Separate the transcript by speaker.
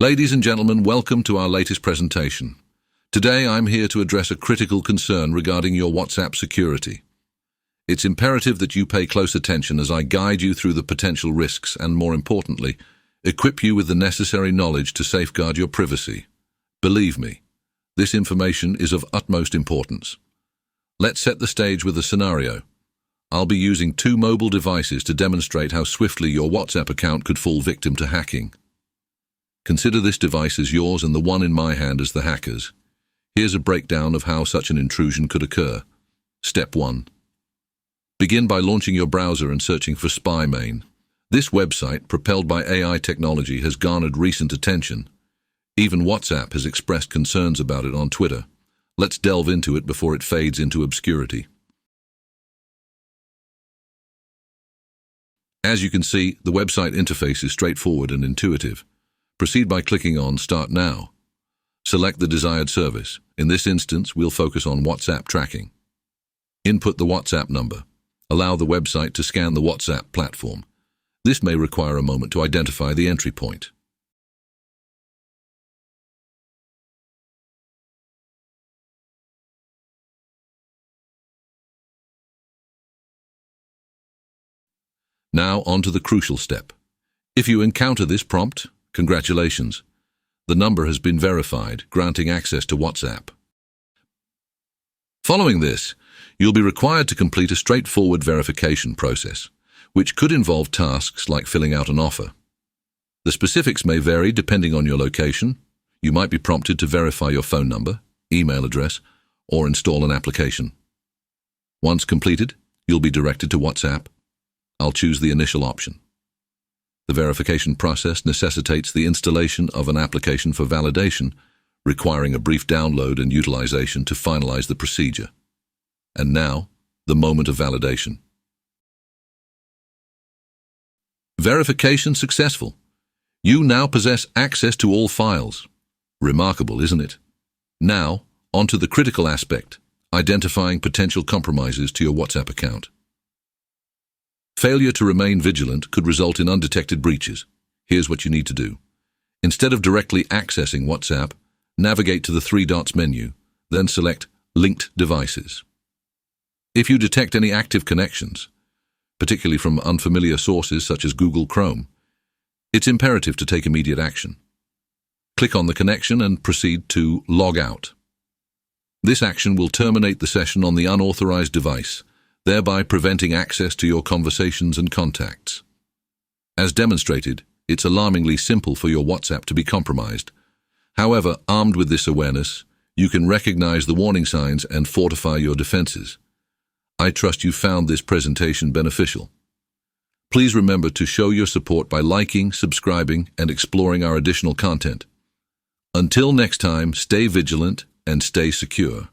Speaker 1: Ladies and gentlemen, welcome to our latest presentation. Today I'm here to address a critical concern regarding your WhatsApp security. It's imperative that you pay close attention as I guide you through the potential risks and, more importantly, equip you with the necessary knowledge to safeguard your privacy. Believe me, this information is of utmost importance. Let's set the stage with a scenario. I'll be using two mobile devices to demonstrate how swiftly your WhatsApp account could fall victim to hacking. Consider this device as yours and the one in my hand as the hacker's. Here's a breakdown of how such an intrusion could occur. Step 1. Begin by launching your browser and searching for SpyMain. This website, propelled by AI technology, has garnered recent attention. Even WhatsApp has expressed concerns about it on Twitter. Let's delve into it before it fades into obscurity. As you can see, the website interface is straightforward and intuitive. Proceed by clicking on Start Now. Select the desired service. In this instance, we'll focus on WhatsApp tracking. Input the WhatsApp number. Allow the website to scan the WhatsApp platform. This may require a moment to identify the entry point. Now on to the crucial step. If you encounter this prompt, congratulations. The number has been verified, granting access to WhatsApp. Following this, you'll be required to complete a straightforward verification process, which could involve tasks like filling out an offer. The specifics may vary depending on your location. You might be prompted to verify your phone number, email address, or install an application. Once completed, you'll be directed to WhatsApp. I'll choose the initial option. The verification process necessitates the installation of an application for validation, requiring a brief download and utilization to finalize the procedure. And now, the moment of validation. Verification successful. You now possess access to all files. Remarkable, isn't it? Now, on to the critical aspect, identifying potential compromises to your WhatsApp account. Failure to remain vigilant could result in undetected breaches. Here's what you need to do. Instead of directly accessing WhatsApp, navigate to the three dots menu, then select Linked Devices. If you detect any active connections, particularly from unfamiliar sources such as Google Chrome, it's imperative to take immediate action. Click on the connection and proceed to Log Out. This action will terminate the session on the unauthorized device, thereby preventing access to your conversations and contacts. As demonstrated, it's alarmingly simple for your WhatsApp to be compromised. However, armed with this awareness, you can recognize the warning signs and fortify your defenses. I trust you found this presentation beneficial. Please remember to show your support by liking, subscribing, and exploring our additional content. Until next time, stay vigilant and stay secure.